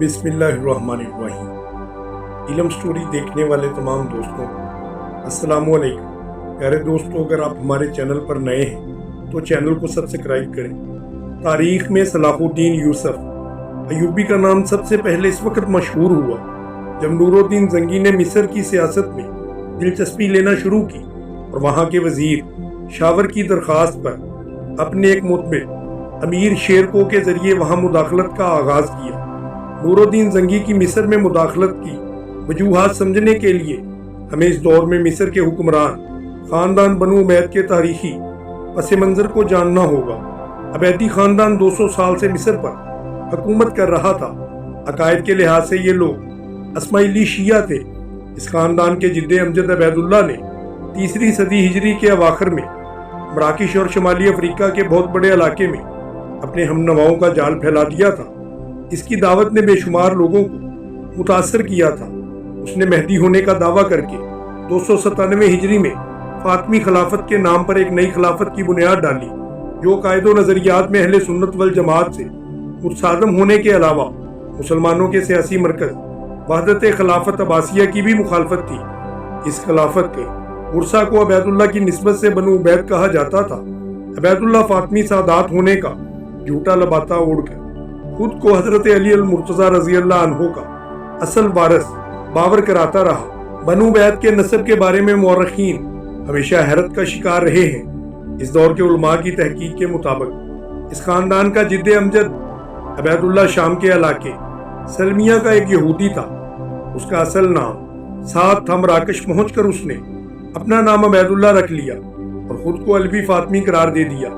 बिस्मिल्लाहिर्रहमानिर्रहीम। इल्म स्टोरी देखने वाले तमाम दोस्तों को अस्सलामु अलैकुम। प्यारे दोस्तों, अगर आप हमारे चैनल पर नए हैं तो चैनल को सब्सक्राइब करें। तारीख में सलाहुद्दीन यूसुफ अयूबी का नाम सबसे पहले इस वक्त मशहूर हुआ जब नूरुद्दीन जंगी ने मिस्र की सियासत में दिलचस्पी लेना शुरू की और वहाँ के वजीर शावर की दरख्वास्त पर अपने एक मुतबिर अमीर शेरको के जरिए वहाँ मुदाखलत का आगाज किया। नूरुद्दीन जंगी की मिस्र में मुदाखलत की वजूहात समझने के लिए हमें इस दौर में मिस्र के हुक्मरान खानदान बनु उमैद के तारीखी पस मंजर को जानना होगा। अबैदी खानदान 200 साल से मिस्र पर हुकूमत कर रहा था। अकायद के लिहाज से ये लोग अस्माइली शिया थे। इस खानदान के जिद्दे अमजद अबैदुल्ला ने 3री सदी हिजरी के अवाखिर में मराकिश और शुमाली अफ्रीका के बहुत बड़े इलाके में अपने हमनवाओं का जाल फैला दिया था। इसकी दावत ने बेशुमार लोगों को मुतासर किया था। उसने मेहदी होने का दावा करके 297 हिजरी में फातमी खिलाफत के नाम पर एक नई खिलाफत की बुनियाद डाली, जो कायदो नजरियात में अहले सुन्नत वल जमात से मुतसादम होने के अलावा मुसलमानों के सियासी मरकज वहदत खिलाफत अब्बासिया की भी मुखालफत थी। इस खिलाफत के उर्सा को अबैदुल्ला की निस्बत से बनु उबैद कहा जाता था। अबैदुल्ला फातमी सादात होने का झूठा लबाता ओढ़कर खुद को हजरत अली अल मुर्तजा रजी अल्लाह अन्हो का असल वारिस बावर कराता रहा। बनु उबैद के नस्ब के बारे में मौरखीन हमेशा हैरत का शिकार रहे हैं। इस दौर के उलमा की तहकीक के मुताबिक इस खानदान का जिद्दे अमजद अबैदुल्ला शाम के इलाके सलमिया का एक यहूदी था। उसका असल नाम साद था। मराकश पहुंचकर उसने अपना नाम अबैदुल्ला रख लिया और खुद को अलवी फातमी करार दे दिया,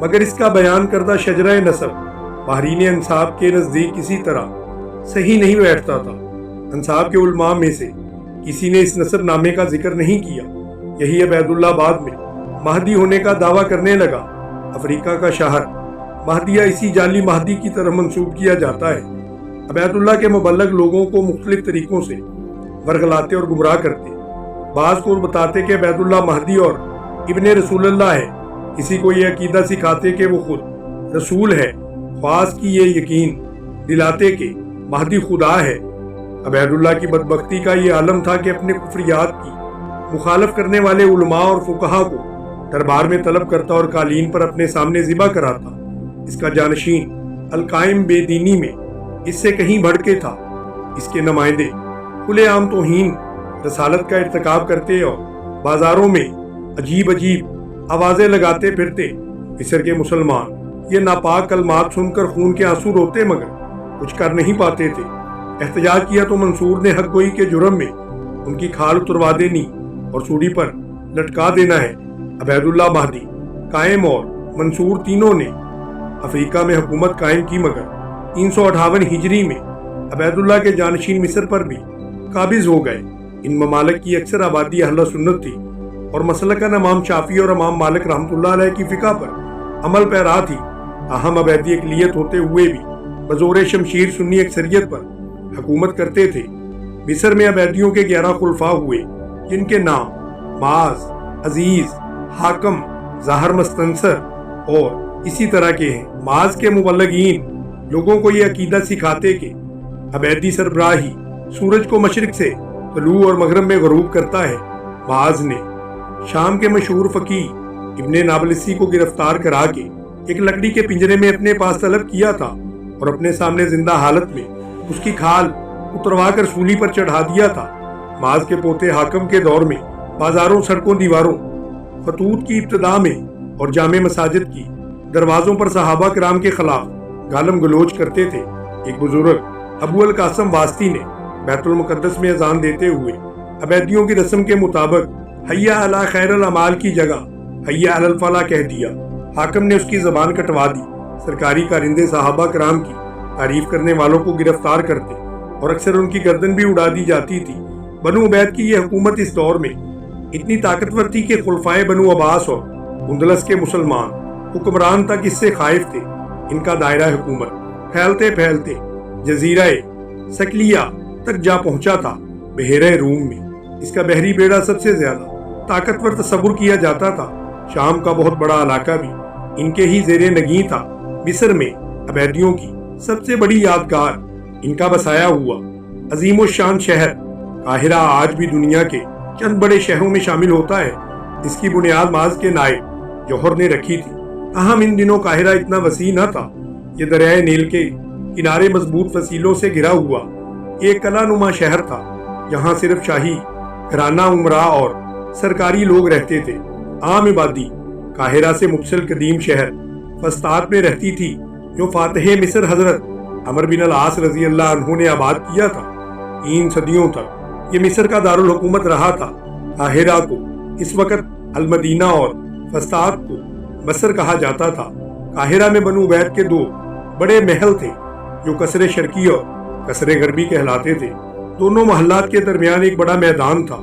मगर इसका बयान करदा शजरा नस्ब माहरीन अंसाब के नज़दीक किसी तरह सही नहीं बैठता था। अंसाब के उलमा में से किसी ने इस नस्ब नामे का जिक्र नहीं किया। यही अबैदुल्ला बाद में महदी होने का दावा करने लगा। अफ्रीका का शहर महदिया इसी जाली महदी की तरह मंसूब किया जाता है। अबैदुल्ला के मुबल्लग लोगों को मुख्तलिफ तरीकों से वरगलाते और गुमराह करते। बाज़ को बताते कि अबैदुल्ला महदी और इब्ने रसूलुल्लाह है। किसी को ये अकीदा सिखाते कि वो खुद रसूल है। ख्वास की ये यकीन दिलाते कि महदी खुदा है। अबैदुल्ला की बदबख्ती का ये आलम था कि अपने कुफरियात की मुखालफ करने वाले उलमा और फुकहा को दरबार में तलब करता और कालीन पर अपने सामने ज़िबा कराता। इसका जानशीन अल-काइम बेदीनी में इससे कहीं बढ़ के था। इसके नुमाइंदे खुलेआम तौहीन रसालत का इर्तिकाब करते और बाजारों में अजीब अजीब आवाज़ें लगाते फिरते। मिस्र के मुसलमान ये नापाक कलमात सुनकर खून के आंसू रोते, मगर कुछ कर नहीं पाते थे। एहतजाज किया तो मंसूर ने हक गोई के जुर्म में उनकी खाल उतरवा देनी और सूली पर लटका देना है। अबैदुल्ला, महदी, कायम और मंसूर तीनों ने अफ्रीका में हुकूमत कायम की, मगर 358 हिजरी में अबैदुल्ला के जानशीन मिस्र पर भी काबिज हो गए। इन ममालिक की अक्सर आबादी अहले सुन्नत थी और मसलकन इमाम शाफी और इमाम मालिक रहमतुल्लाह अलैह की फिका पर अमल पैरा थी। अहम अबैदी अक़लियत होते हुए भी बज़ोर शमशीर सुन्नी अक्सरियत पर हुकूमत करते थे। मिस्र में अबैदियों के 11 खुलफा हुए, जिनके नाम माज, अजीज, हाकम, ज़ाहर मस्तनसर और इसी तरह के हैं। माज के मुबल्लिगीन लोगों को ये अकीदा सिखाते कि अबैदी सरबराही सूरज को मशरिक से तलू और मगरब में गरूब करता है। माज ने शाम के मशहूर फ़कीह इब्ने नाबलसी को गिरफ्तार करा के एक लकड़ी के पिंजरे में अपने पास तलब किया था और अपने सामने जिंदा हालत में उसकी खाल उतरवा कर सूली पर चढ़ा दिया था। माज के पोते हाकम के दौर में बाजारों, सड़कों, दीवारों, खतूत की इब्तिदा में और जामे मसाजिद की दरवाजों पर सहाबा किराम के खिलाफ गालम गलोच करते थे। एक बुजुर्ग अबू अल कासम वास्ती ने बैतुल मुकद्दस में अजान देते हुए अबैदियों की रस्म के मुताबिक हय्या अला खैरुल अमाल की जगह हय्या अलल फलाह कह दिया। हाकम ने उसकी जबान कटवा दी। सरकारी कारिंदे साहबा कराम की तारीफ करने वालों को गिरफ्तार करते और अक्सर उनकी गर्दन भी उड़ा दी जाती थी। बनु उबैद की यह हुकूमत इस दौर में इतनी ताकतवर थी कि खुलफाए बनु अब्बास और उंदलस के मुसलमान हुक्मरान तक इससे खाइफ थे। इनका दायरा हुकूमत फैलते फैलते जजीरा सकलिया तक जा पहुंचा था। बहेरे रूम में इसका बहरी बेड़ा सबसे ज्यादा ताकतवर तस्वुर किया जाता था। शाम का बहुत बड़ा इलाका भी इनके ही जेरे नगी था। मिस्र में अबैदियों की सबसे बड़ी यादगार ان کا بسایا ہوا عظیم الشان شہر قاہرہ آج بھی دنیا کے چند بڑے شہروں میں شامل ہوتا ہے۔ اس کی بنیاد معاذ کے نائب جوہر نے رکھی تھی، تاہم ان دنوں قاہرہ اتنا وسیع نہ تھا۔ یہ دریائے نیل کے کنارے مضبوط وسیلوں سے گھرا ہوا ایک قلعہ نما شہر تھا، جہاں صرف شاہی گھرانہ، عمرا اور سرکاری لوگ رہتے تھے۔ عام آبادی قاہرہ سے متصل قدیم شہر فسطاط میں رہتی تھی، جو فاتح مصر حضرت عمر بن العاص رضی اللہ عنہ نے آباد کیا تھا۔ 3 صدیوں تک یہ مصر کا دارالحکومت رہا تھا۔ قاہرہ کو اس وقت المدینہ اور فسطاط کو مصر کہا جاتا تھا۔ قاہرہ میں بنو عبید کے 2 بڑے محل تھے، جو قصر شرقی اور قصر غربی کہلاتے تھے۔ دونوں محلات کے درمیان ایک بڑا میدان تھا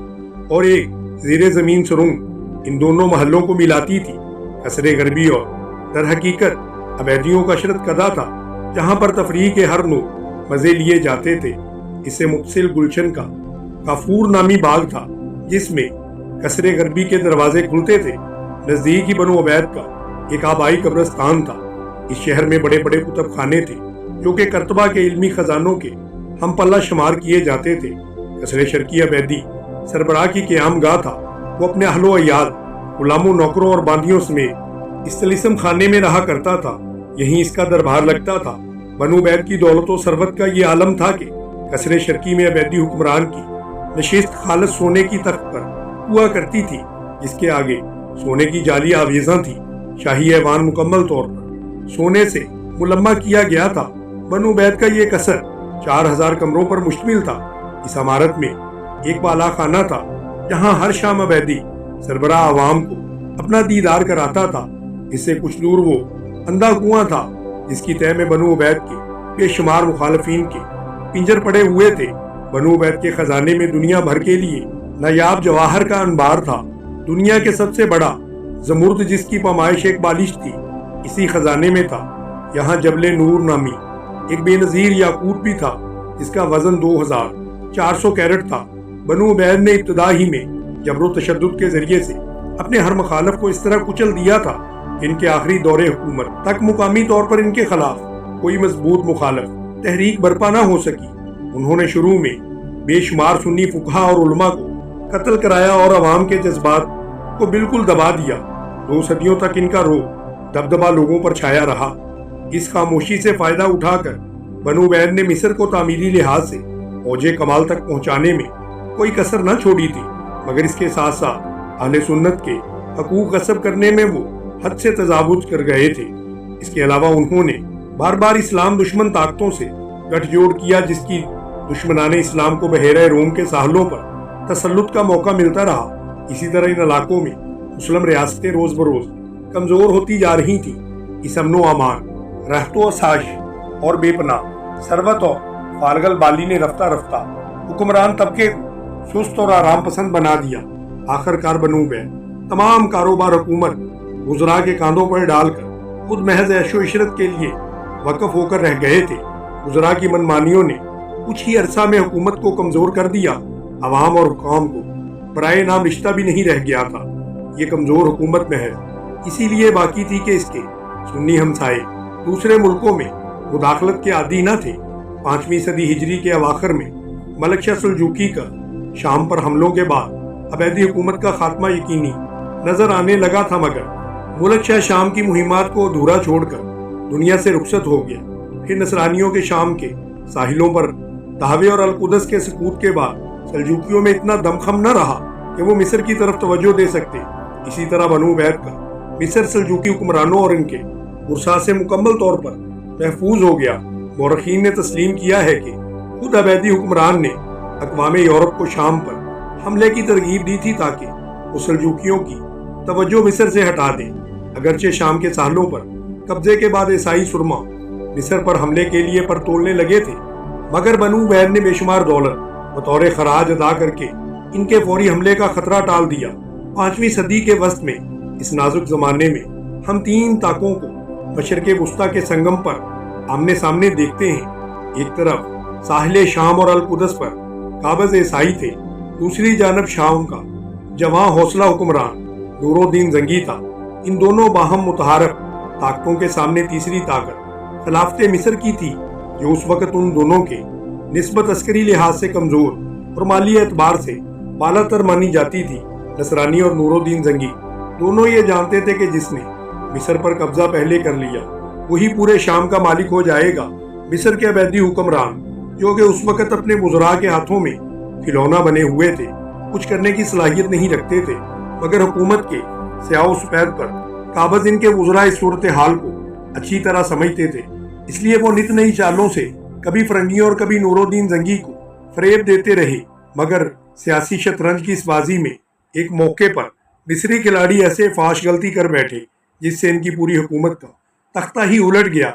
اور ایک زیر زمین سرنگ ان دونوں محلوں کو ملاتی تھی۔ قصر غربی اور در حقیقت عبیدیوں کا اشرت قدا تھا، جہاں پر تفریح کے ہر نوع مزے لیے جاتے تھے۔ اس سے متصل گلشن کا کافور نامی باغ تھا، جس میں قصر غربی کے دروازے کھلتے تھے۔ نزدیک ہی بنو عبید کا ایک آبائی قبرستان تھا۔ اس شہر میں بڑے بڑے کتب خانے تھے، جو کہ کرتبہ کے علمی خزانوں کے ہم پلہ شمار کیے جاتے تھے۔ قصر شرقی عبیدی سربراہ کی قیام گاہ تھا۔ وہ اپنے اہل و عیال، غلاموں، نوکروں اور باندیوں سمیت اس طلسم خانے میں رہا کرتا تھا۔ یہیں اس کا دربار لگتا تھا۔ بنو عبید کی دولت و ثروت کا یہ عالم تھا کہ قصر شرقی میں عبیدی حکمران کی نشست خالص سونے کی تخت پر ہوا کرتی تھی، جس کے آگے سونے کی جعلی آویزاں تھی۔ شاہی ایوان مکمل طور پر سونے سے ملمع کیا گیا تھا۔ بنو عبید کا یہ قصر 4000 کمروں پر مشتمل تھا۔ اس عمارت میں ایک بالا خانہ تھا، جہاں ہر شام عبیدی سربراہ عوام کو اپنا دیدار کراتا تھا۔ اس سے کچھ دور وہ اندھا کنواں تھا، جس کی تہہ میں بنو عبید کے بے شمار مخالفین کے پنجر پڑے ہوئے تھے۔ بنو عبید کے خزانے میں دنیا بھر کے لیے نایاب جواہر کا انبار تھا۔ دنیا کے سب سے بڑا زمرد، جس کی پیمائش ایک بالش تھی، اسی خزانے میں تھا۔ یہاں جبل نور نامی ایک بے نظیر یاقوت بھی تھا، جس کا وزن 2400 کیرٹ تھا۔ بنو عبید نے ابتدا ہی میں جبر و تشدد کے ذریعے سے اپنے ہر مخالف کو اس طرح کچل دیا تھا کہ ان کے آخری دور حکومت تک مقامی طور پر ان کے خلاف کوئی مضبوط مخالف تحریک برپا نہ ہو سکی۔ انہوں نے شروع میں بے شمار سنی فقہا اور علماء کو قتل کرایا اور عوام کے جذبات کو بالکل دبا دیا۔ 2 صدیوں تک ان کا رعب دبدبا لوگوں پر چھایا رہا۔ اس خاموشی سے فائدہ اٹھا کر بنو عبید نے مصر کو تعمیری لحاظ سے اوج کمال تک پہنچانے میں کوئی کسر نہ چھوڑی تھی، مگر اس کے ساتھ ساتھ اہل سنت کے حقوق غصب کرنے میں وہ حد سے تجاوز کر گئے تھے۔ اس کے علاوہ انہوں نے بار بار اسلام دشمن طاقتوں سے گٹھ جوڑ کیا، جس کی دشمنان اسلام کو بحیرہ روم کے ساحلوں پر تسلط کا موقع ملتا رہا۔ اسی طرح ان علاقوں میں مسلم ریاستیں روز بروز کمزور ہوتی جا رہی تھیں۔ اس امن و امان، رحت و آسائش اور بے پناہ ثروت اور فارغ بالی نے رفتہ رفتہ حکمران طبقے کو سست اور آرام پسند بنا دیا۔ آخر کار بنو عبید تمام کاروبار حکومت وزراء کے کاندھوں پر ڈال کر خود محض عیش و عشرت کے لیے وقف ہو کر رہ گئے تھے۔ وزراء کی منمانیوں نے کچھ ہی عرصہ میں حکومت کو کمزور کر دیا۔ عوام اور حکام کو برائے نام رشتہ بھی نہیں رہ گیا تھا۔ یہ کمزور حکومت محض اسی لیے باقی تھی کہ اس کے سنی ہمسائے دوسرے ملکوں میں مداخلت کے عادی نہ تھے۔ 5ویں صدی ہجری کے اواخر میں ملک شاہ سلجوقی کا شام پر حملوں کے بعد عبیدی حکومت کا خاتمہ یقینی نظر آنے لگا تھا، مگر ملک شاہ شام کی مہمات کو ادھورا چھوڑ کر دنیا سے رخصت ہو گیا۔ پھر نصرانیوں کے شام کے ساحلوں پر تہوے اور القدس کے سقوط کے بعد سلجوقیوں میں اتنا دمخم نہ رہا کہ وہ مصر کی طرف توجہ دے سکتے۔ اسی طرح بنو عبید کا مصر سلجوقی حکمرانوں اور ان کے ورثاء سے مکمل طور پر محفوظ ہو گیا۔ مورخین نے تسلیم کیا ہے کہ خود عبیدی حکمران نے اقوام یورپ کو شام پر حملے کی ترغیب دی تھی تاکہ وہ سلجوقیوں کی توجہ مصر سے ہٹا دیں۔ اگرچہ شام کے ساحلوں پر قبضے کے بعد عیسائی سرما مصر پر حملے کے لیے پر تولنے لگے تھے، مگر بنو عبید نے بے شمار دولت بطور خراج ادا کر کے ان کے فوری حملے کا خطرہ ٹال دیا۔ 5ویں صدی کے وسط میں اس نازک زمانے میں ہم 3 طاقوں کو مشرق وسطیٰ کے سنگم پر آمنے سامنے دیکھتے ہیں۔ ایک طرف ساحل شام اور القدس پر قابض عیسائی تھے، دوسری جانب شام کا جواں حوصلہ حکمران نور الدین زنگی تھا۔ ان دونوں باہم متحارب طاقتوں کے سامنے تیسری طاقت خلافت مصر کی تھی، جو اس وقت ان دونوں کے निस्बत अस्करी लिहाज से कमजोर और माली एतबार से बालातर मानी जाती थी। नसरानी और नूरुद्दीन जंगी दोनों ये जानते थे कि जिसने मिस्र पर कब्जा पहले कर लिया वही पूरे शाम का मालिक हो जाएगा। मिस्र के अवैधी हुक्मरान जो कि उस वक्त अपने वज़रा के हाथों में खिलौना बने हुए थे, कुछ करने की सलाहियत नहीं रखते थे, मगर हुकूमत के स्याह सफेद पर काबज इनके वज़रा इस सूरत हाल को अच्छी तरह समझते थे। इसलिए वो नित नई चालों से कभी फरंगियों और कभी नूरुद्दीन जंगी को फरेब देते रहे। मगर सियासी शतरंज की इस बाजी में एक मौके पर मिस्री खिलाड़ी ऐसे फाश गलती कर बैठे जिससे इनकी पूरी हुकूमत का तख्ता ही उलट गया